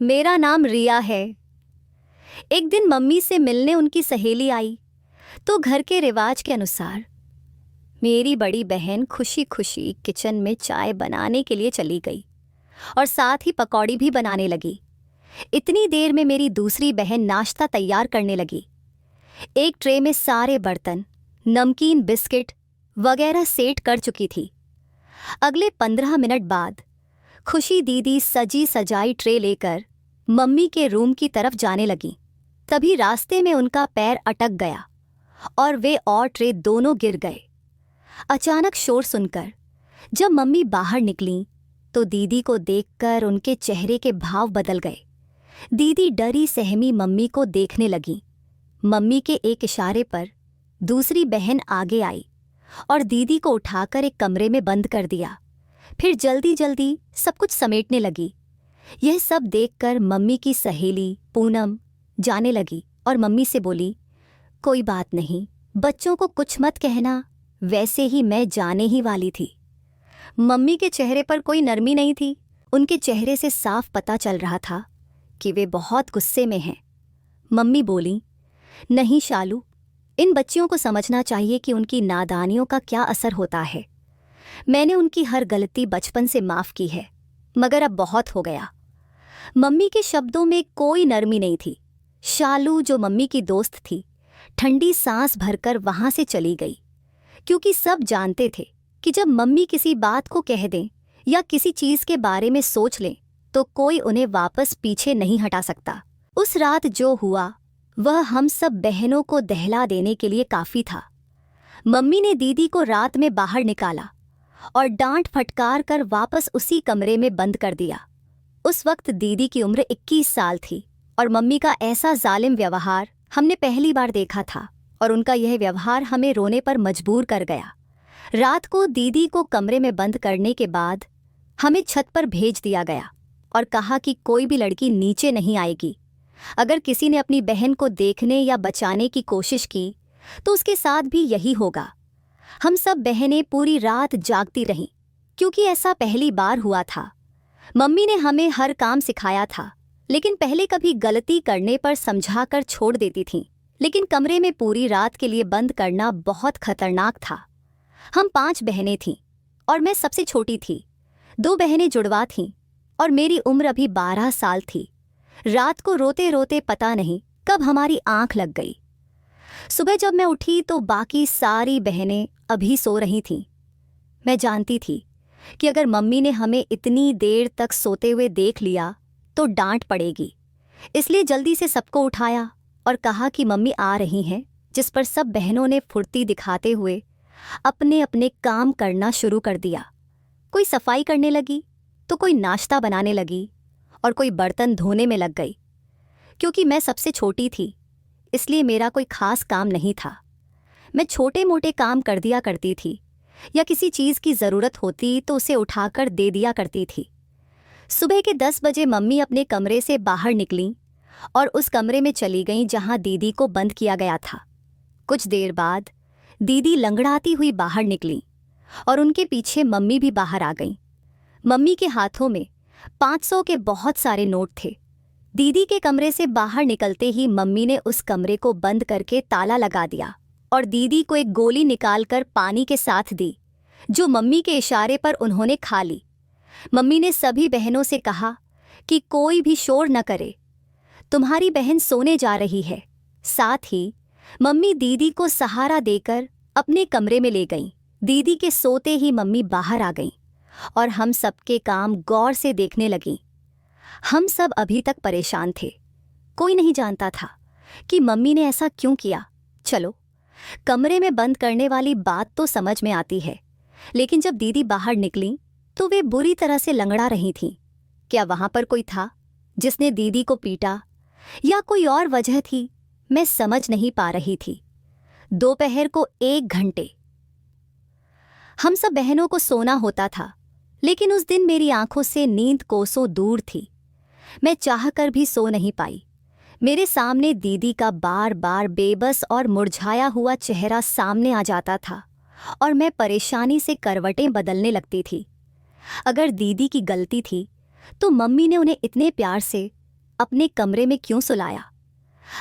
मेरा नाम रिया है। एक दिन मम्मी से मिलने उनकी सहेली आई तो घर के रिवाज के अनुसार मेरी बड़ी बहन खुशी खुशी किचन में चाय बनाने के लिए चली गई और साथ ही पकौड़ी भी बनाने लगी। इतनी देर में मेरी दूसरी बहन नाश्ता तैयार करने लगी। एक ट्रे में सारे बर्तन, नमकीन, बिस्किट वगैरह सेट कर चुकी थी। अगले 15 मिनट बाद खुशी दीदी सजी सजाई ट्रे लेकर मम्मी के रूम की तरफ जाने लगी। तभी रास्ते में उनका पैर अटक गया और वे और ट्रे दोनों गिर गए। अचानक शोर सुनकर जब मम्मी बाहर निकलीं तो दीदी को देखकर उनके चेहरे के भाव बदल गए। दीदी डरी सहमी मम्मी को देखने लगी। मम्मी के एक इशारे पर दूसरी बहन आगे आई और दीदी को उठाकर एक कमरे में बंद कर दिया। फिर जल्दी जल्दी सब कुछ समेटने लगी। यह सब देखकर मम्मी की सहेली पूनम जाने लगी और मम्मी से बोली, कोई बात नहीं, बच्चों को कुछ मत कहना, वैसे ही मैं जाने ही वाली थी। मम्मी के चेहरे पर कोई नरमी नहीं थी। उनके चेहरे से साफ पता चल रहा था कि वे बहुत गुस्से में हैं। मम्मी बोली, नहीं शालू, इन बच्चियों को समझना चाहिए कि उनकी नादानियों का क्या असर होता है। मैंने उनकी हर गलती बचपन से माफ़ की है, मगर अब बहुत हो गया। मम्मी के शब्दों में कोई नरमी नहीं थी। शालू, जो मम्मी की दोस्त थी, ठंडी सांस भरकर वहां से चली गई, क्योंकि सब जानते थे कि जब मम्मी किसी बात को कह दें या किसी चीज़ के बारे में सोच लें तो कोई उन्हें वापस पीछे नहीं हटा सकता। उस रात जो हुआ वह हम सब बहनों को दहला देने के लिए काफ़ी था। मम्मी ने दीदी को रात में बाहर निकाला और डांट फटकार कर वापस उसी कमरे में बंद कर दिया। उस वक्त दीदी की उम्र 21 साल थी और मम्मी का ऐसा जालिम व्यवहार हमने पहली बार देखा था और उनका यह व्यवहार हमें रोने पर मजबूर कर गया। रात को दीदी को कमरे में बंद करने के बाद हमें छत पर भेज दिया गया और कहा कि कोई भी लड़की नीचे नहीं आएगी। अगर किसी ने अपनी बहन को देखने या बचाने की कोशिश की तो उसके साथ भी यही होगा। हम सब बहनें पूरी रात जागती रहीं, क्योंकि ऐसा पहली बार हुआ था। मम्मी ने हमें हर काम सिखाया था, लेकिन पहले कभी गलती करने पर समझाकर छोड़ देती थीं। लेकिन कमरे में पूरी रात के लिए बंद करना बहुत खतरनाक था। हम 5 बहनें थीं और मैं सबसे छोटी थी। 2 बहनें जुड़वा थीं और मेरी उम्र अभी 12 साल थी। रात को रोते रोते पता नहीं कब हमारी आंख लग गई। सुबह जब मैं उठी तो बाकी सारी बहनें अभी सो रही थीं। मैं जानती थी कि अगर मम्मी ने हमें इतनी देर तक सोते हुए देख लिया तो डांट पड़ेगी, इसलिए जल्दी से सबको उठाया और कहा कि मम्मी आ रही हैं, जिस पर सब बहनों ने फुर्ती दिखाते हुए अपने अपने काम करना शुरू कर दिया। कोई सफाई करने लगी तो कोई नाश्ता बनाने लगी और कोई बर्तन धोने में लग गई। क्योंकि मैं सबसे छोटी थी इसलिए मेरा कोई खास काम नहीं था। मैं छोटे मोटे काम कर दिया करती थी या किसी चीज़ की ज़रूरत होती तो उसे उठाकर दे दिया करती थी। सुबह के 10 बजे मम्मी अपने कमरे से बाहर निकलीं और उस कमरे में चली गईं जहां दीदी को बंद किया गया था। कुछ देर बाद दीदी लंगड़ाती हुई बाहर निकलीं और उनके पीछे मम्मी भी बाहर आ गईं। मम्मी के हाथों में 500 के बहुत सारे नोट थे। दीदी के कमरे से बाहर निकलते ही मम्मी ने उस कमरे को बंद करके ताला लगा दिया और दीदी को एक गोली निकालकर पानी के साथ दी, जो मम्मी के इशारे पर उन्होंने खा ली। मम्मी ने सभी बहनों से कहा कि कोई भी शोर न करे, तुम्हारी बहन सोने जा रही है। साथ ही मम्मी दीदी को सहारा देकर अपने कमरे में ले गईं। दीदी के सोते ही मम्मी बाहर आ गईं और हम सबके काम गौर से देखने लगीं। हम सब अभी तक परेशान थे। कोई नहीं जानता था कि मम्मी ने ऐसा क्यों किया। चलो, कमरे में बंद करने वाली बात तो समझ में आती है, लेकिन जब दीदी बाहर निकलीं तो वे बुरी तरह से लंगड़ा रही थीं। क्या वहां पर कोई था जिसने दीदी को पीटा या कोई और वजह थी? मैं समझ नहीं पा रही थी। दोपहर को 1 घंटे हम सब बहनों को सोना होता था, लेकिन उस दिन मेरी आंखों से नींद कोसों दूर थी। मैं चाहकर भी सो नहीं पाई। मेरे सामने दीदी का बार बार बेबस और मुरझाया हुआ चेहरा सामने आ जाता था और मैं परेशानी से करवटें बदलने लगती थी। अगर दीदी की गलती थी तो मम्मी ने उन्हें इतने प्यार से अपने कमरे में क्यों सुलाया?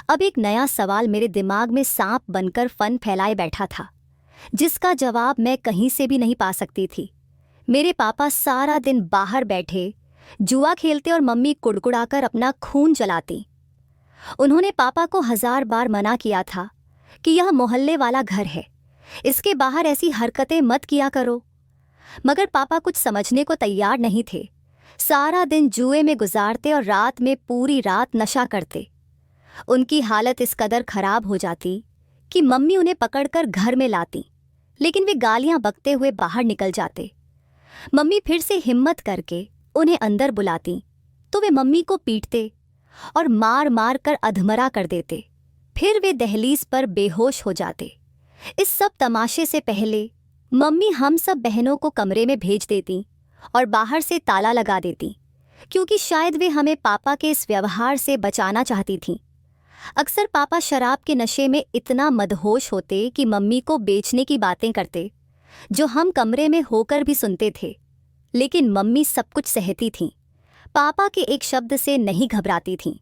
अब एक नया सवाल मेरे दिमाग में सांप बनकर फन फैलाए बैठा था, जिसका जवाब मैं कहीं से भी नहीं पा सकती थी। मेरे पापा सारा दिन बाहर बैठे जुआ खेलते और मम्मी कुड़कुड़ाकर अपना खून जलाती। उन्होंने पापा को 1000 बार मना किया था कि यह मोहल्ले वाला घर है, इसके बाहर ऐसी हरकतें मत किया करो, मगर पापा कुछ समझने को तैयार नहीं थे। सारा दिन जुए में गुजारते और रात में पूरी रात नशा करते। उनकी हालत इस कदर खराब हो जाती कि मम्मी उन्हें पकड़कर घर में लाती, लेकिन वे गालियां बकते हुए बाहर निकल जाते। मम्मी फिर से हिम्मत करके उन्हें अंदर बुलाती तो वे मम्मी को पीटते और मार मार कर अधमरा कर देते। फिर वे दहलीज पर बेहोश हो जाते। इस सब तमाशे से पहले मम्मी हम सब बहनों को कमरे में भेज देती और बाहर से ताला लगा देती, क्योंकि शायद वे हमें पापा के इस व्यवहार से बचाना चाहती थीं। अक्सर पापा शराब के नशे में इतना मदहोश होते कि मम्मी को बेचने की बातें करते, जो हम कमरे में होकर भी सुनते थे। लेकिन मम्मी सब कुछ सहती थीं, पापा के एक शब्द से नहीं घबराती थीं।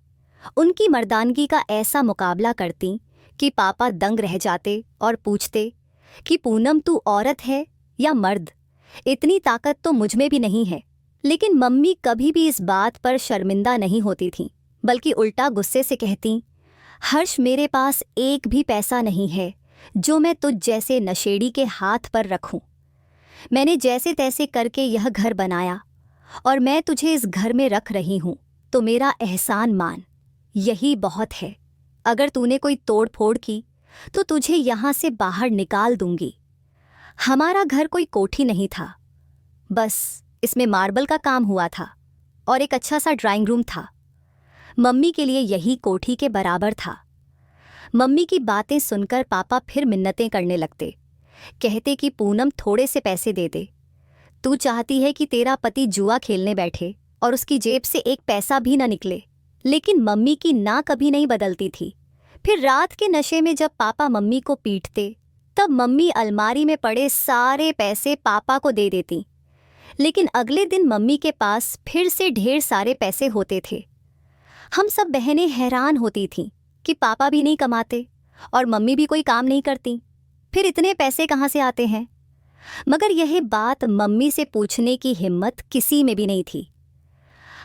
उनकी मर्दानगी का ऐसा मुकाबला करती कि पापा दंग रह जाते और पूछते कि पूनम तू औरत है या मर्द? इतनी ताकत तो मुझ में भी नहीं है। लेकिन मम्मी कभी भी इस बात पर शर्मिंदा नहीं होती थीं, बल्कि उल्टा गुस्से से कहती, हर्ष मेरे पास एक भी पैसा नहीं है जो मैं तुझ जैसे नशेड़ी के हाथ पर रखूं। मैंने जैसे तैसे करके यह घर बनाया और मैं तुझे इस घर में रख रही हूं, तो मेरा एहसान मान, यही बहुत है। अगर तूने कोई तोड़ फोड़ की तो तुझे यहाँ से बाहर निकाल दूंगी। हमारा घर कोई कोठी नहीं था, बस इसमें मार्बल का काम हुआ था और एक अच्छा सा ड्राइंग रूम था। मम्मी के लिए यही कोठी के बराबर था। मम्मी की बातें सुनकर पापा फिर मिन्नतें करने लगते, कहते कि पूनम थोड़े से पैसे दे दे। तू चाहती है कि तेरा पति जुआ खेलने बैठे और उसकी जेब से एक पैसा भी न निकले। लेकिन मम्मी की ना कभी नहीं बदलती थी। फिर रात के नशे में जब पापा मम्मी को पीटते, तब मम्मी अलमारी में पड़े सारे पैसे पापा को दे देती। लेकिन अगले दिन मम्मी के पास फिर से ढेर सारे पैसे होते थे। हम सब बहनें हैरान होती थीं कि पापा भी नहीं कमाते और मम्मी भी कोई काम नहीं करती, फिर इतने पैसे कहाँ से आते हैं? मगर यह बात मम्मी से पूछने की हिम्मत किसी में भी नहीं थी।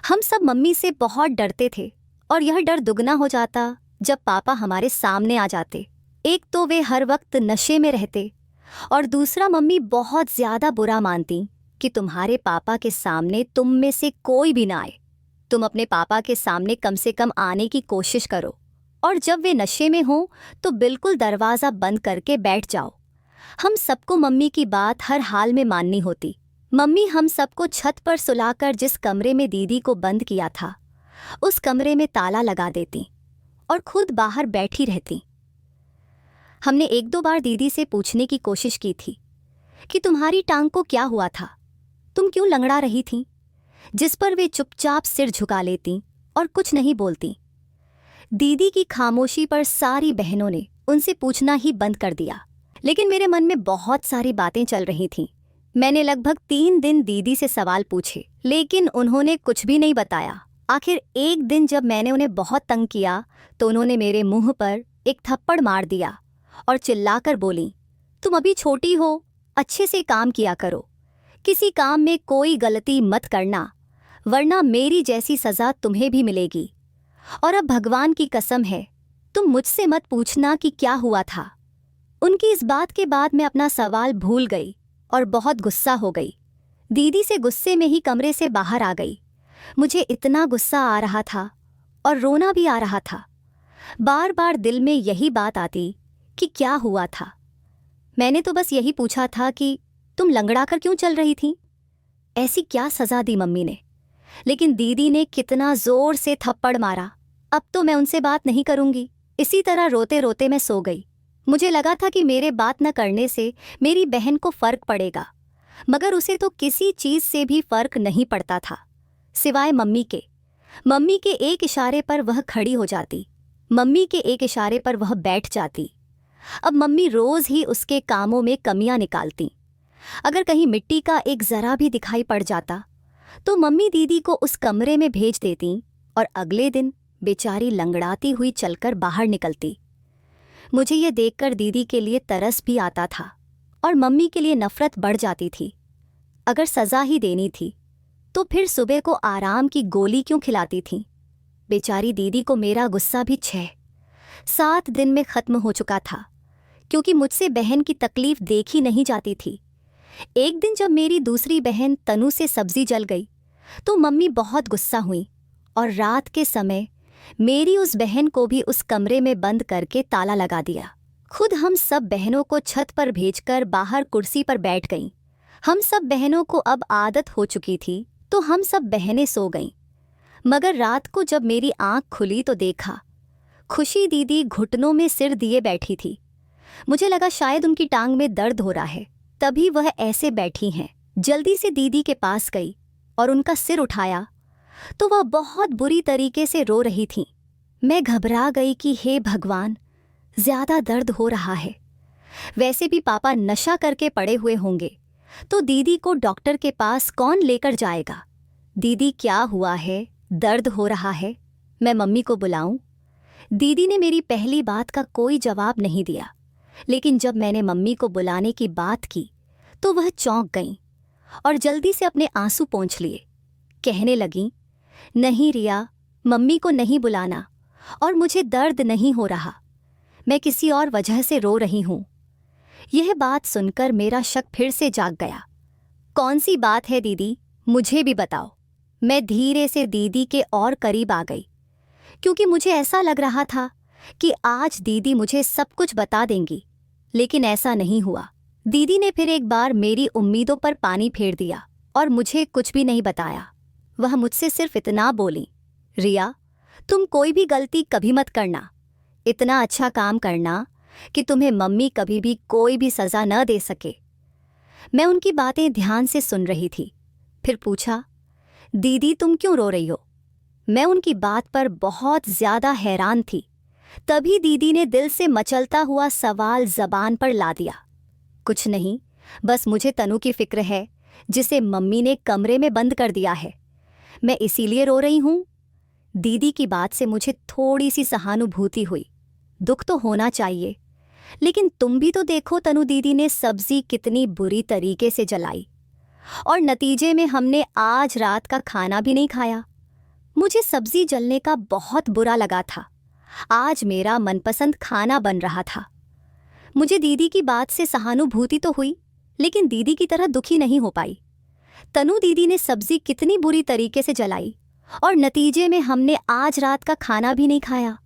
हम सब मम्मी से बहुत डरते थे और यह डर दुगना हो जाता जब पापा हमारे सामने आ जाते। एक तो वे हर वक्त नशे में रहते और दूसरा मम्मी बहुत ज़्यादा बुरा मानती कि तुम्हारे पापा के सामने तुम में से कोई भी ना आए। तुम अपने पापा के सामने कम से कम आने की कोशिश करो, और जब वे नशे में हों तो बिल्कुल दरवाज़ा बंद करके बैठ जाओ। हम सबको मम्मी की बात हर हाल में माननी होती। मम्मी हम सबको छत पर सुलाकर जिस कमरे में दीदी को बंद किया था, उस कमरे में ताला लगा देती और खुद बाहर बैठी रहती। हमने 1-2 बार दीदी से पूछने की कोशिश की थी कि तुम्हारी टांग को क्या हुआ था, तुम क्यों लंगड़ा रही थी, जिस पर वे चुपचाप सिर झुका लेती और कुछ नहीं बोलती। दीदी की खामोशी पर सारी बहनों ने उनसे पूछना ही बंद कर दिया। लेकिन मेरे मन में बहुत सारी बातें चल रही थीं। मैंने लगभग 3 दिन दीदी से सवाल पूछे, लेकिन उन्होंने कुछ भी नहीं बताया। आखिर एक दिन जब मैंने उन्हें बहुत तंग किया तो उन्होंने मेरे मुंह पर एक थप्पड़ मार दिया और चिल्लाकर बोली, तुम अभी छोटी हो, अच्छे से काम किया करो, किसी काम में कोई गलती मत करना, वरना मेरी जैसी सज़ा तुम्हें भी मिलेगी। और अब भगवान की कसम है, तुम मुझसे मत पूछना कि क्या हुआ था। उनकी इस बात के बाद मैं अपना सवाल भूल गई और बहुत गुस्सा हो गई। दीदी से गुस्से में ही कमरे से बाहर आ गई। मुझे इतना गुस्सा आ रहा था और रोना भी आ रहा था। बार बार दिल में यही बात आती कि क्या हुआ था। मैंने तो बस यही पूछा था कि तुम लंगड़ा कर क्यों चल रही थी? ऐसी क्या सज़ा दी मम्मी ने? लेकिन दीदी ने कितना ज़ोर से थप्पड़ मारा। अब तो मैं उनसे बात नहीं करूँगी। इसी तरह रोते रोते मैं सो गई। मुझे लगा था कि मेरे बात न करने से मेरी बहन को फ़र्क पड़ेगा, मगर उसे तो किसी चीज़ से भी फ़र्क नहीं पड़ता था, सिवाय मम्मी के। मम्मी के एक इशारे पर वह खड़ी हो जाती, मम्मी के एक इशारे पर वह बैठ जाती। अब मम्मी रोज़ ही उसके कामों में कमियां निकालती। अगर कहीं मिट्टी का एक ज़रा भी दिखाई पड़ जाता तो मम्मी दीदी को उस कमरे में भेज देती और अगले दिन बेचारी लंगड़ाती हुई चलकर बाहर निकलती। मुझे ये देखकर दीदी के लिए तरस भी आता था और मम्मी के लिए नफरत बढ़ जाती थी। अगर सज़ा ही देनी थी तो फिर सुबह को आराम की गोली क्यों खिलाती थीं? बेचारी दीदी को मेरा गुस्सा भी 6-7 दिन में ख़त्म हो चुका था, क्योंकि मुझसे बहन की तकलीफ़ देखी नहीं जाती थी। एक दिन जब मेरी दूसरी बहन तनु से सब्ज़ी जल गई तो मम्मी बहुत गुस्सा हुई और रात के समय मेरी उस बहन को भी उस कमरे में बंद करके ताला लगा दिया। खुद हम सब बहनों को छत पर भेजकर बाहर कुर्सी पर बैठ गईं। हम सब बहनों को अब आदत हो चुकी थी तो हम सब बहनें सो गईं। मगर रात को जब मेरी आंख खुली तो देखा खुशी दीदी घुटनों में सिर दिए बैठी थी। मुझे लगा शायद उनकी टांग में दर्द हो रहा है, तभी वह ऐसे बैठी हैं। जल्दी से दीदी के पास गई और उनका सिर उठाया तो वह बहुत बुरी तरीके से रो रही थीं। मैं घबरा गई कि हे भगवान, ज़्यादा दर्द हो रहा है। वैसे भी पापा नशा करके पड़े हुए होंगे तो दीदी को डॉक्टर के पास कौन लेकर जाएगा। दीदी क्या हुआ है, दर्द हो रहा है, मैं मम्मी को बुलाऊं? दीदी ने मेरी पहली बात का कोई जवाब नहीं दिया, लेकिन जब मैंने मम्मी को बुलाने की बात की तो वह चौंक गईं और जल्दी से अपने आंसू पोंछ लिए। कहने लगीं, नहीं रिया, मम्मी को नहीं बुलाना और मुझे दर्द नहीं हो रहा, मैं किसी और वजह से रो रही हूँ। यह बात सुनकर मेरा शक फिर से जाग गया। कौन सी बात है दीदी, मुझे भी बताओ। मैं धीरे से दीदी के और करीब आ गई, क्योंकि मुझे ऐसा लग रहा था कि आज दीदी मुझे सब कुछ बता देंगी, लेकिन ऐसा नहीं हुआ। दीदी ने फिर एक बार मेरी उम्मीदों पर पानी फेर दिया और मुझे कुछ भी नहीं बताया। वह मुझसे सिर्फ इतना बोली, रिया, तुम कोई भी गलती कभी मत करना, इतना अच्छा काम करना कि तुम्हें मम्मी कभी भी कोई भी सज़ा न दे सके। मैं उनकी बातें ध्यान से सुन रही थी। फिर पूछा, दीदी तुम क्यों रो रही हो? मैं उनकी बात पर बहुत ज़्यादा हैरान थी। तभी दीदी ने दिल से मचलता हुआ सवाल ज़बान पर ला दिया, कुछ नहीं, बस मुझे तनु की फिक्र है जिसे मम्मी ने कमरे में बंद कर दिया है, मैं इसीलिए रो रही हूँ। दीदी की बात से मुझे थोड़ी सी सहानुभूति हुई। दुख तो होना चाहिए, लेकिन तुम भी तो देखो तनु दीदी ने सब्जी कितनी बुरी तरीके से जलाई और नतीजे में हमने आज रात का खाना भी नहीं खाया। मुझे सब्जी जलने का बहुत बुरा लगा था। आज मेरा मनपसंद खाना बन रहा था। मुझे दीदी की बात से सहानुभूति तो हुई, लेकिन दीदी की तरह दुखी नहीं हो पाई। तनु दीदी ने सब्जी कितनी बुरी तरीके से जलाई और नतीजे में हमने आज रात का खाना भी नहीं खाया।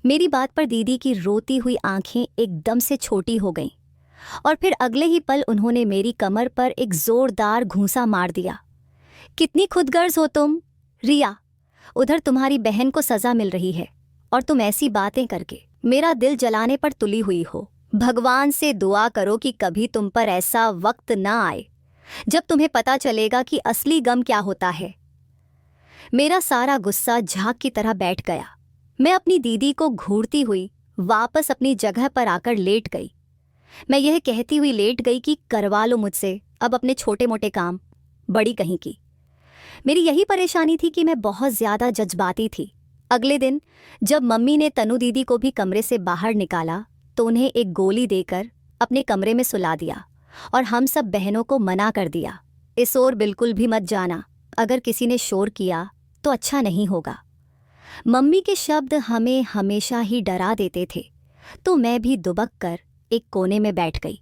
मेरी बात पर दीदी की रोती हुई आंखें एकदम से छोटी हो गईं और फिर अगले ही पल उन्होंने मेरी कमर पर एक जोरदार घूंसा मार दिया। कितनी खुदगर्ज हो तुम, रिया, उधर तुम्हारी बहन को सज़ा मिल रही है और तुम ऐसी बातें करके मेरा दिल जलाने पर तुली हुई हो। भगवान से दुआ करो कि कभी तुम पर ऐसा वक्त ना आए जब तुम्हें पता चलेगा कि असली गम क्या होता है। मेरा सारा गुस्सा झाग की तरह बैठ गया। मैं अपनी दीदी को घूरती हुई वापस अपनी जगह पर आकर लेट गई। मैं यह कहती हुई लेट गई कि करवा लो मुझसे अब अपने छोटे मोटे काम, बड़ी कहीं की। मेरी यही परेशानी थी कि मैं बहुत ज़्यादा जज्बाती थी। अगले दिन जब मम्मी ने तनु दीदी को भी कमरे से बाहर निकाला तो उन्हें एक गोली देकर अपने कमरे में सुला दिया और हम सब बहनों को मना कर दिया, इस ओर बिल्कुल भी मत जाना, अगर किसी ने शोर किया तो अच्छा नहीं होगा। मम्मी के शब्द हमें हमेशा ही डरा देते थे, तो मैं भी दुबक कर एक कोने में बैठ गई।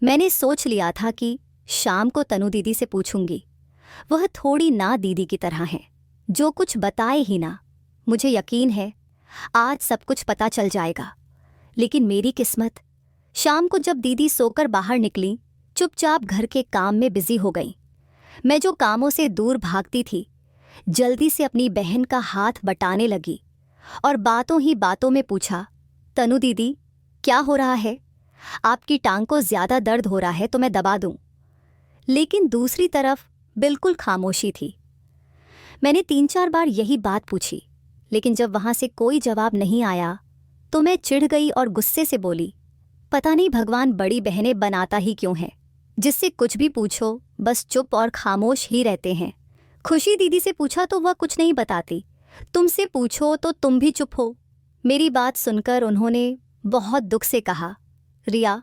मैंने सोच लिया था कि शाम को तनु दीदी से पूछूंगी। वह थोड़ी ना दीदी की तरह हैं, जो कुछ बताए ही ना। मुझे यकीन है आज सब कुछ पता चल जाएगा। लेकिन मेरी किस्मत, शाम को जब दीदी सोकर बाहर निकली, चुपचाप घर के काम में बिजी हो गई। मैं जो कामों से दूर भागती थी, जल्दी से अपनी बहन का हाथ बटाने लगी और बातों ही बातों में पूछा, तनु दीदी क्या हो रहा है? आपकी टांग को ज़्यादा दर्द हो रहा है तो मैं दबा दूं। लेकिन दूसरी तरफ बिल्कुल खामोशी थी। मैंने 3-4 बार यही बात पूछी, लेकिन जब वहाँ से कोई जवाब नहीं आया तो मैं चिढ़ गई और गुस्से से बोली, पता नहीं भगवान बड़ी बहनें बनाता ही क्यों है, जिससे कुछ भी पूछो बस चुप और खामोश ही रहते हैं। खुशी दीदी से पूछा तो वह कुछ नहीं बताती, तुमसे पूछो तो तुम भी चुप हो। मेरी बात सुनकर उन्होंने बहुत दुख से कहा, रिया,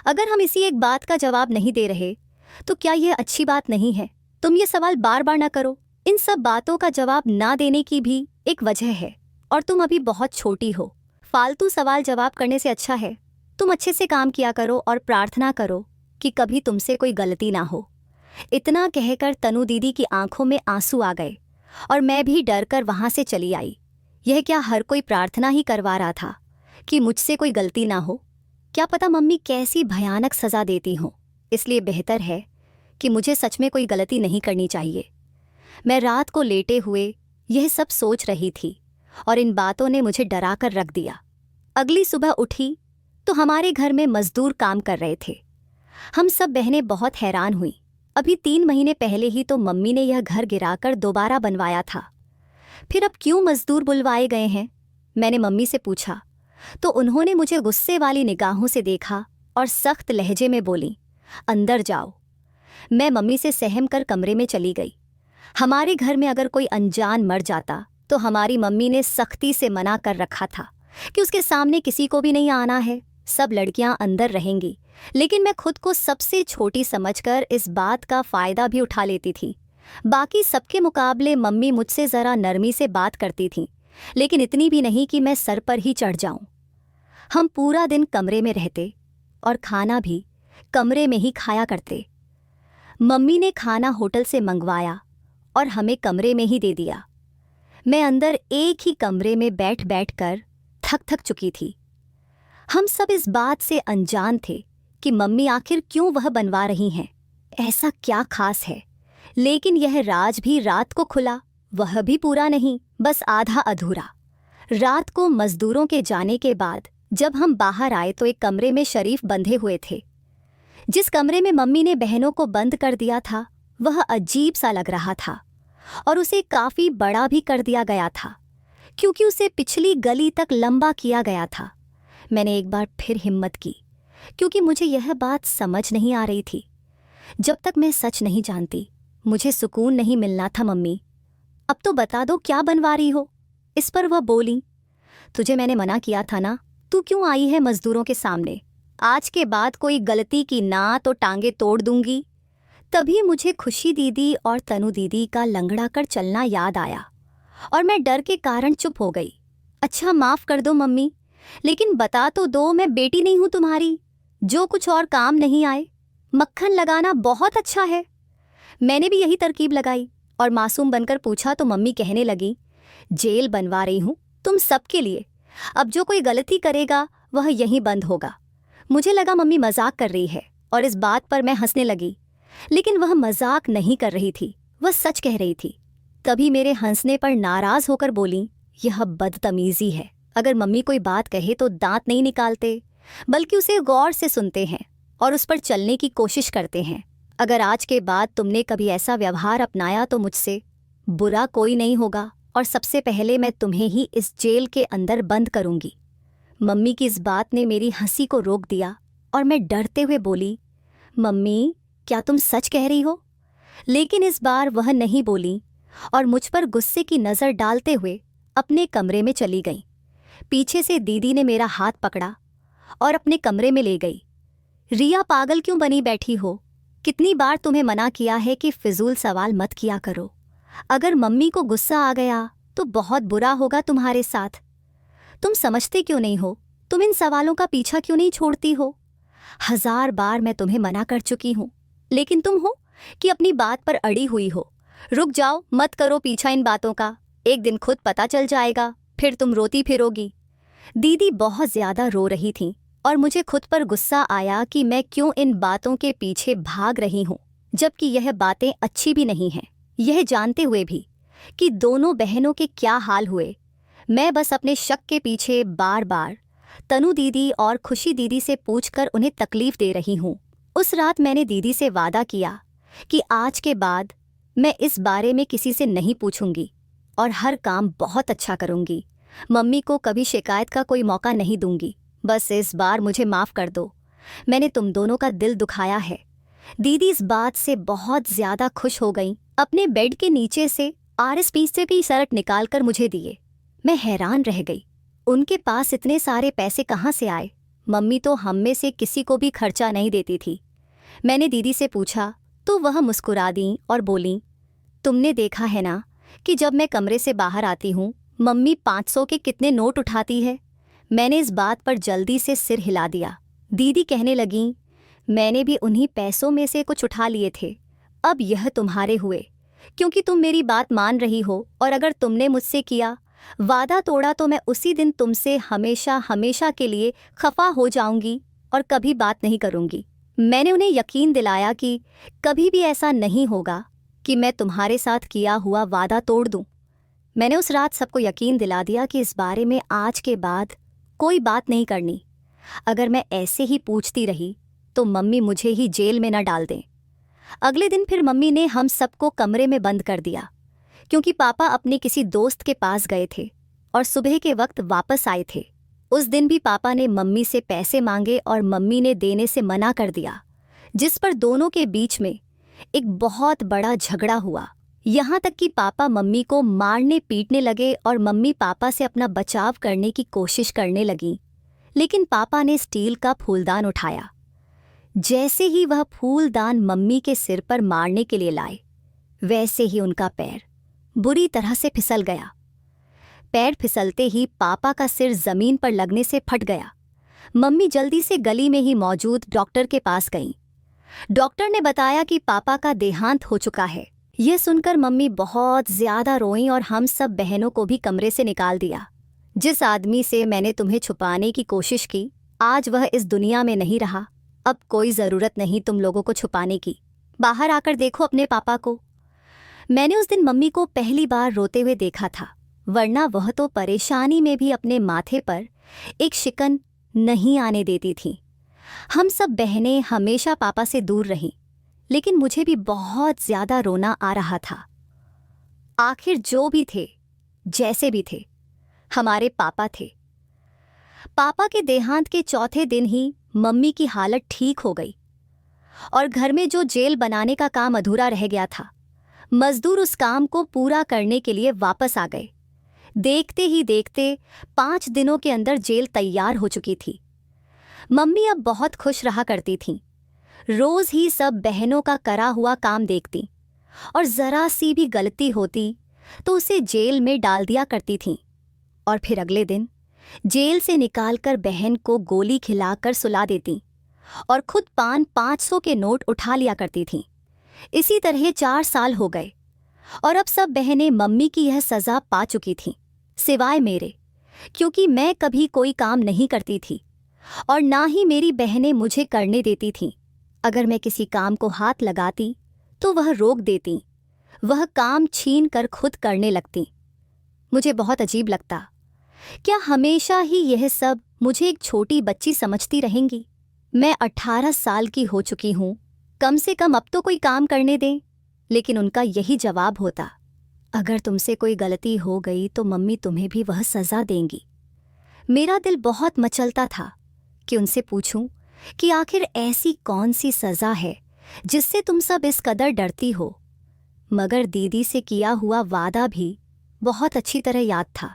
अगर हम इसी एक बात का जवाब नहीं दे रहे तो क्या यह अच्छी बात नहीं है? तुम ये सवाल बार बार ना करो। इन सब बातों का जवाब ना देने की भी एक वजह है और तुम अभी बहुत छोटी हो। फालतू सवाल जवाब करने से अच्छा है तुम अच्छे से काम किया करो और प्रार्थना करो कि कभी तुमसे कोई गलती ना हो। इतना कहकर तनु दीदी की आंखों में आंसू आ गए और मैं भी डर कर वहां से चली आई। यह क्या हर कोई प्रार्थना ही करवा रहा था कि मुझसे कोई गलती ना हो? क्या पता मम्मी कैसी भयानक सज़ा देती हों। इसलिए बेहतर है कि मुझे सच में कोई गलती नहीं करनी चाहिए। मैं रात को लेटे हुए यह सब सोच रही थी और इन बातों ने मुझे डरा कर रख दिया। अगली सुबह उठी तो हमारे घर में मजदूर काम कर रहे थे। हम सब बहनें बहुत हैरान हुई। अभी 3 महीने पहले ही तो मम्मी ने यह घर गिराकर दोबारा बनवाया था, फिर अब क्यों मजदूर बुलवाए गए हैं? मैंने मम्मी से पूछा तो उन्होंने मुझे गुस्से वाली निगाहों से देखा और सख्त लहजे में बोली, अंदर जाओ। मैं मम्मी से सहम कर कमरे में चली गई। हमारे घर में अगर कोई अनजान मर जाता तो हमारी मम्मी ने सख्ती से मना कर रखा था कि उसके सामने किसी को भी नहीं आना है, सब लड़कियां अंदर रहेंगी। लेकिन मैं खुद को सबसे छोटी समझकर इस बात का फ़ायदा भी उठा लेती थी। बाकी सबके मुकाबले मम्मी मुझसे ज़रा नरमी से बात करती थीं, लेकिन इतनी भी नहीं कि मैं सर पर ही चढ़ जाऊं। हम पूरा दिन कमरे में रहते और खाना भी कमरे में ही खाया करते। मम्मी ने खाना होटल से मंगवाया और हमें कमरे में ही दे दिया। मैं अंदर एक ही कमरे में बैठ बैठ कर थक चुकी थी। हम सब इस बात से अनजान थे कि मम्मी आखिर क्यों वह बनवा रही हैं। ऐसा क्या खास है? लेकिन यह राज भी रात को खुला, वह भी पूरा नहीं, बस आधा अधूरा। रात को मजदूरों के जाने के बाद जब हम बाहर आए तो एक कमरे में शरीफ बंधे हुए थे। जिस कमरे में मम्मी ने बहनों को बंद कर दिया था वह अजीब सा लग रहा था और उसे काफ़ी बड़ा भी कर दिया गया था, क्योंकि उसे पिछली गली तक लंबा किया गया था। मैंने एक बार फिर हिम्मत की, क्योंकि मुझे यह बात समझ नहीं आ रही थी। जब तक मैं सच नहीं जानती मुझे सुकून नहीं मिलना था। मम्मी, अब तो बता दो क्या बनवा रही हो? इस पर वह बोली, तुझे मैंने मना किया था ना, तू क्यों आई है मजदूरों के सामने? आज के बाद कोई गलती की ना तो टांगे तोड़ दूंगी। तभी मुझे खुशी दीदी और तनु दीदी का लंगड़ा कर चलना याद आया और मैं डर के कारण चुप हो गई। अच्छा माफ़ कर दो मम्मी, लेकिन बता तो दो, मैं बेटी नहीं हूँ तुम्हारी जो कुछ और काम नहीं आए। मक्खन लगाना बहुत अच्छा है। मैंने भी यही तरकीब लगाई और मासूम बनकर पूछा तो मम्मी कहने लगी, जेल बनवा रही हूँ तुम सबके लिए। अब जो कोई गलती करेगा वह यहीं बंद होगा। मुझे लगा मम्मी मजाक कर रही है और इस बात पर मैं हंसने लगी, लेकिन वह मजाक नहीं कर रही थी, वह सच कह रही थी। तभी मेरे हंसने पर नाराज़ होकर बोली, यह बदतमीजी है। अगर मम्मी कोई बात कहे तो दांत नहीं निकालते, बल्कि उसे गौर से सुनते हैं और उस पर चलने की कोशिश करते हैं। अगर आज के बाद तुमने कभी ऐसा व्यवहार अपनाया तो मुझसे बुरा कोई नहीं होगा और सबसे पहले मैं तुम्हें ही इस जेल के अंदर बंद करूंगी। मम्मी की इस बात ने मेरी हंसी को रोक दिया और मैं डरते हुए बोली, मम्मी क्या तुम सच कह रही हो? लेकिन इस बार वह नहीं बोली और मुझ पर गुस्से की नज़र डालते हुए अपने कमरे में चली गई। पीछे से दीदी ने मेरा हाथ पकड़ा और अपने कमरे में ले गई। रिया, पागल क्यों बनी बैठी हो? कितनी बार तुम्हें मना किया है कि फिजूल सवाल मत किया करो। अगर मम्मी को गुस्सा आ गया तो बहुत बुरा होगा तुम्हारे साथ। तुम समझते क्यों नहीं हो? तुम इन सवालों का पीछा क्यों नहीं छोड़ती हो? 1000 बार मैं तुम्हें मना कर चुकी हूँ, लेकिन तुम हो कि अपनी बात पर अड़ी हुई हो। रुक जाओ, मत करो पीछा इन बातों का। एक दिन खुद पता चल जाएगा, फिर तुम रोती फिरोगी। दीदी बहुत ज़्यादा रो रही थीं और मुझे खुद पर गुस्सा आया कि मैं क्यों इन बातों के पीछे भाग रही हूँ, जबकि यह बातें अच्छी भी नहीं हैं। यह जानते हुए भी कि दोनों बहनों के क्या हाल हुए, मैं बस अपने शक के पीछे बार बार तनु दीदी और खुशी दीदी से पूछकर उन्हें तकलीफ दे रही हूँ। उस रात मैंने दीदी से वादा किया कि आज के बाद मैं इस बारे में किसी से नहीं पूछूंगी और हर काम बहुत अच्छा करूंगी। मम्मी को कभी शिकायत का कोई मौका नहीं दूंगी। बस इस बार मुझे माफ़ कर दो, मैंने तुम दोनों का दिल दुखाया है। दीदी इस बात से बहुत ज़्यादा खुश हो गईं। अपने बेड के नीचे से RSP से भी शर्ट निकालकर मुझे दिए। मैं हैरान रह गई, उनके पास इतने सारे पैसे कहाँ से आए? मम्मी तो हम में से किसी को भी खर्चा नहीं देती थी। मैंने दीदी से पूछा तो वह मुस्कुरा दी और बोली, तुमने देखा है ना कि जब मैं कमरे से बाहर आती हूँ मम्मी 500 के कितने नोट उठाती है। मैंने इस बात पर जल्दी से सिर हिला दिया। दीदी कहने लगीं, मैंने भी उन्हीं पैसों में से कुछ उठा लिए थे, अब यह तुम्हारे हुए क्योंकि तुम मेरी बात मान रही हो, और अगर तुमने मुझसे किया वादा तोड़ा तो मैं उसी दिन तुमसे हमेशा हमेशा के लिए खफा हो जाऊंगी और कभी बात नहीं करूंगी। मैंने उन्हें यकीन दिलाया कि कभी भी ऐसा नहीं होगा कि मैं तुम्हारे साथ किया हुआ वादा तोड़ दूं। मैंने उस रात सबको यकीन दिला दिया कि इस बारे में आज के बाद कोई बात नहीं करनी। अगर मैं ऐसे ही पूछती रही तो मम्मी मुझे ही जेल में न डाल दें। अगले दिन फिर मम्मी ने हम सबको कमरे में बंद कर दिया क्योंकि पापा अपने किसी दोस्त के पास गए थे और सुबह के वक्त वापस आए थे। उस दिन भी पापा ने मम्मी से पैसे मांगे और मम्मी ने देने से मना कर दिया, जिस पर दोनों के बीच में एक बहुत बड़ा झगड़ा हुआ। यहाँ तक कि पापा मम्मी को मारने पीटने लगे और मम्मी पापा से अपना बचाव करने की कोशिश करने लगी। लेकिन पापा ने स्टील का फूलदान उठाया। जैसे ही वह फूलदान मम्मी के सिर पर मारने के लिए लाए, वैसे ही उनका पैर बुरी तरह से फिसल गया। पैर फिसलते ही पापा का सिर जमीन पर लगने से फट गया। मम्मी जल्दी से गली में ही मौजूद डॉक्टर के पास गईं। डॉक्टर ने बताया कि पापा का देहांत हो चुका है। यह सुनकर मम्मी बहुत ज्यादा रोईं और हम सब बहनों को भी कमरे से निकाल दिया। जिस आदमी से मैंने तुम्हें छुपाने की कोशिश की, आज वह इस दुनिया में नहीं रहा। अब कोई ज़रूरत नहीं तुम लोगों को छुपाने की। बाहर आकर देखो अपने पापा को। मैंने उस दिन मम्मी को पहली बार रोते हुए देखा था, वरना वह तो परेशानी में भी अपने माथे पर एक शिकन नहीं आने देती थीं। हम सब बहनें हमेशा पापा से दूर रहीं, लेकिन मुझे भी बहुत ज़्यादा रोना आ रहा था। आखिर जो भी थे, जैसे भी थे, हमारे पापा थे। पापा के देहांत के चौथे दिन ही मम्मी की हालत ठीक हो गई और घर में जो जेल बनाने का काम अधूरा रह गया था, मजदूर उस काम को पूरा करने के लिए वापस आ गए। देखते ही देखते 5 दिनों के अंदर जेल तैयार हो चुकी थी। मम्मी अब बहुत खुश रहा करती थीं। रोज ही सब बहनों का करा हुआ काम देखती और जरा सी भी गलती होती तो उसे जेल में डाल दिया करती थीं, और फिर अगले दिन जेल से निकालकर बहन को गोली खिलाकर सुला देती और खुद 500 के नोट उठा लिया करती थीं। इसी तरह 4 साल हो गए और अब सब बहनें मम्मी की यह सज़ा पा चुकी थीं, सिवाय मेरे, क्योंकि मैं कभी कोई काम नहीं करती थी और ना ही मेरी बहनें मुझे करने देती थीं। अगर मैं किसी काम को हाथ लगाती तो वह रोक देती, वह काम छीन कर खुद करने लगती। मुझे बहुत अजीब लगता, क्या हमेशा ही यह सब मुझे एक छोटी बच्ची समझती रहेंगी? मैं 18 साल की हो चुकी हूँ, कम से कम अब तो कोई काम करने दें। लेकिन उनका यही जवाब होता, अगर तुमसे कोई गलती हो गई तो मम्मी तुम्हें भी वह सज़ा देंगी। मेरा दिल बहुत मचलता था कि उनसे पूछूं कि आखिर ऐसी कौन सी सज़ा है जिससे तुम सब इस कदर डरती हो। मगर दीदी से किया हुआ वादा भी बहुत अच्छी तरह याद था।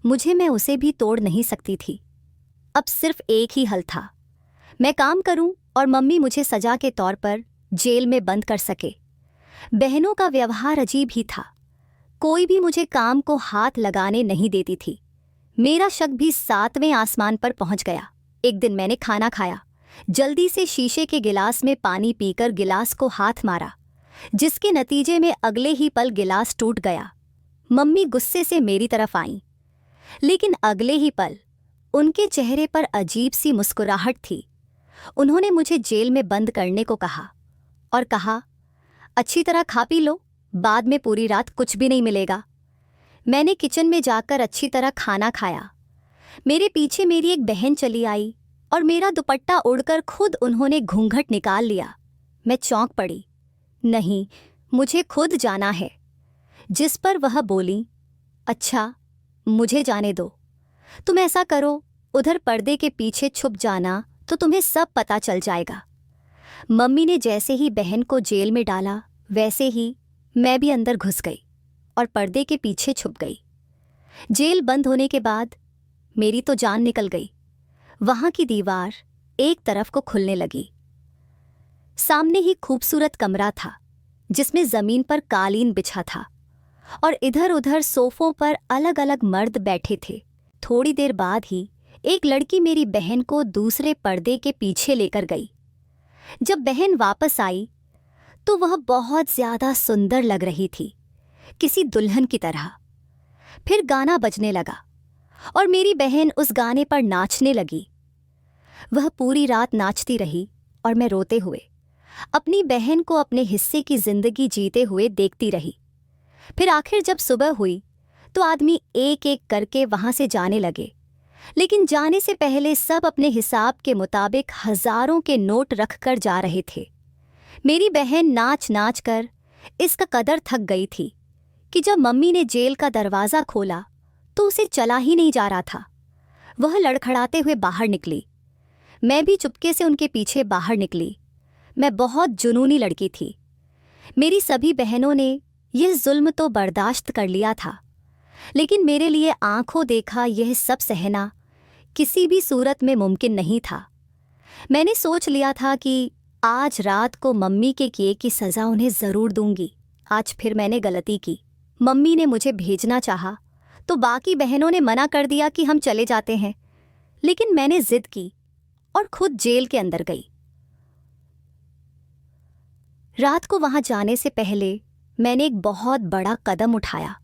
मुझे मैं उसे भी तोड़ नहीं सकती थी। अब सिर्फ एक ही हल था, मैं काम करूं और मम्मी मुझे सजा के तौर पर जेल में बंद कर सके। बहनों का व्यवहार अजीब ही था, कोई भी मुझे काम को हाथ लगाने नहीं देती थी। मेरा शक भी 7वें आसमान पर पहुंच गया। एक दिन मैंने खाना खाया, जल्दी से शीशे के गिलास में पानी पीकर गिलास को हाथ मारा, जिसके नतीजे में अगले ही पल गिलास टूट गया। मम्मी गुस्से से मेरी तरफ आईं, लेकिन अगले ही पल उनके चेहरे पर अजीब सी मुस्कुराहट थी। उन्होंने मुझे जेल में बंद करने को कहा और कहा, अच्छी तरह खा पी लो, बाद में पूरी रात कुछ भी नहीं मिलेगा। मैंने किचन में जाकर अच्छी तरह खाना खाया। मेरे पीछे मेरी एक बहन चली आई और मेरा दुपट्टा उड़कर खुद उन्होंने घूंघट निकाल लिया। मैं चौंक पड़ी, नहीं, मुझे खुद जाना है। जिस पर वह बोली, अच्छा मुझे जाने दो, तुम ऐसा करो, उधर पर्दे के पीछे छुप जाना तो तुम्हें सब पता चल जाएगा। मम्मी ने जैसे ही बहन को जेल में डाला, वैसे ही मैं भी अंदर घुस गई। और पर्दे के पीछे छुप गई। जेल बंद होने के बाद मेरी तो जान निकल गई। वहां की दीवार एक तरफ को खुलने लगी। सामने ही खूबसूरत कमरा था जिसमें जमीन पर कालीन बिछा था और इधर उधर सोफों पर अलग अलग मर्द बैठे थे। थोड़ी देर बाद ही एक लड़की मेरी बहन को दूसरे पर्दे के पीछे लेकर गई। जब बहन वापस आई तो वह बहुत ज्यादा सुंदर लग रही थी, किसी दुल्हन की तरह। फिर गाना बजने लगा और मेरी बहन उस गाने पर नाचने लगी। वह पूरी रात नाचती रही और मैं रोते हुए अपनी बहन को अपने हिस्से की जिंदगी जीते हुए देखती रही। फिर आखिर जब सुबह हुई तो आदमी एक एक करके वहां से जाने लगे, लेकिन जाने से पहले सब अपने हिसाब के मुताबिक हजारों के नोट रख कर जा रहे थे। मेरी बहन नाच नाच कर इसका कदर थक गई थी कि जब मम्मी ने जेल का दरवाज़ा खोला तो उसे चला ही नहीं जा रहा था। वह लड़खड़ाते हुए बाहर निकली। मैं भी चुपके से उनके पीछे बाहर निकली। मैं बहुत जुनूनी लड़की थी। मेरी सभी बहनों ने यह जुल्म तो बर्दाश्त कर लिया था, लेकिन मेरे लिए आंखों देखा यह सब सहना किसी भी सूरत में मुमकिन नहीं था। मैंने सोच लिया था कि आज रात को मम्मी के किए की सज़ा उन्हें ज़रूर दूंगी। आज फिर मैंने गलती की। मम्मी ने मुझे भेजना चाहा तो बाकी बहनों ने मना कर दिया कि हम चले जाते हैं, लेकिन मैंने जिद की और खुद जेल के अंदर गई। रात को वहां जाने से पहले मैंने एक बहुत बड़ा कदम उठाया।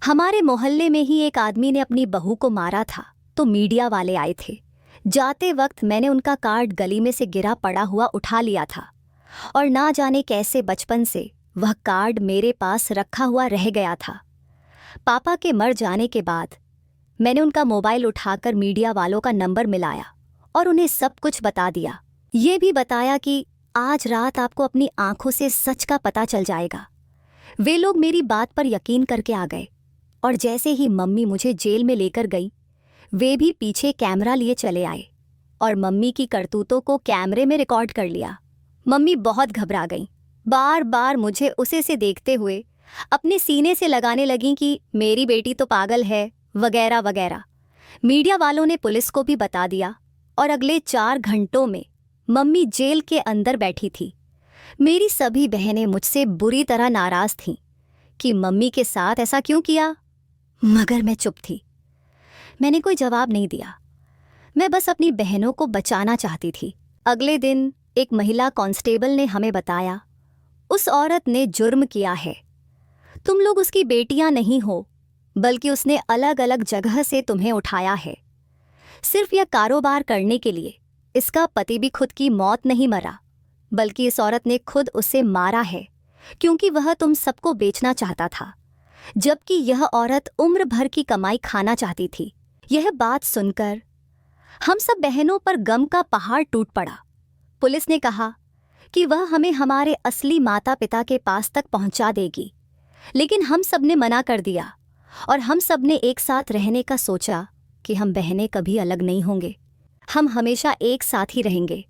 हमारे मोहल्ले में ही एक आदमी ने अपनी बहू को मारा था तो मीडिया वाले आए थे। जाते वक्त मैंने उनका कार्ड गली में से गिरा पड़ा हुआ उठा लिया था और ना जाने कैसे बचपन से वह कार्ड मेरे पास रखा हुआ रह गया था। पापा के मर जाने के बाद मैंने उनका मोबाइल उठाकर मीडिया वालों का नंबर मिलाया और उन्हें सब कुछ बता दिया। ये भी बताया कि आज रात आपको अपनी आंखों से सच का पता चल जाएगा। वे लोग मेरी बात पर यकीन करके आ गए और जैसे ही मम्मी मुझे जेल में लेकर गई, वे भी पीछे कैमरा लिए चले आए और मम्मी की करतूतों को कैमरे में रिकॉर्ड कर लिया। मम्मी बहुत घबरा गईं। बार बार मुझे उसे से देखते हुए अपने सीने से लगाने लगीं कि मेरी बेटी तो पागल है वगैरह वगैरह। मीडिया वालों ने पुलिस को भी बता दिया और अगले 4 घंटों में मम्मी जेल के अंदर बैठी थी। मेरी सभी बहनें मुझसे बुरी तरह नाराज थीं कि मम्मी के साथ ऐसा क्यों किया, मगर मैं चुप थी। मैंने कोई जवाब नहीं दिया। मैं बस अपनी बहनों को बचाना चाहती थी। अगले दिन एक महिला कांस्टेबल ने हमें बताया, उस औरत ने जुर्म किया है। तुम लोग उसकी बेटियां नहीं हो, बल्कि उसने अलग अलग जगह से तुम्हें उठाया है सिर्फ यह कारोबार करने के लिए। इसका पति भी खुद की मौत नहीं मरा, बल्कि इस औरत ने खुद उसे मारा है क्योंकि वह तुम सबको बेचना चाहता था, जबकि यह औरत उम्र भर की कमाई खाना चाहती थी। यह बात सुनकर हम सब बहनों पर गम का पहाड़ टूट पड़ा। पुलिस ने कहा कि वह हमें हमारे असली माता पिता के पास तक पहुंचा देगी, लेकिन हम सब ने मना कर दिया और हम सब ने एक साथ रहने का सोचा कि हम बहनें कभी अलग नहीं होंगे, हम हमेशा एक साथ ही रहेंगे।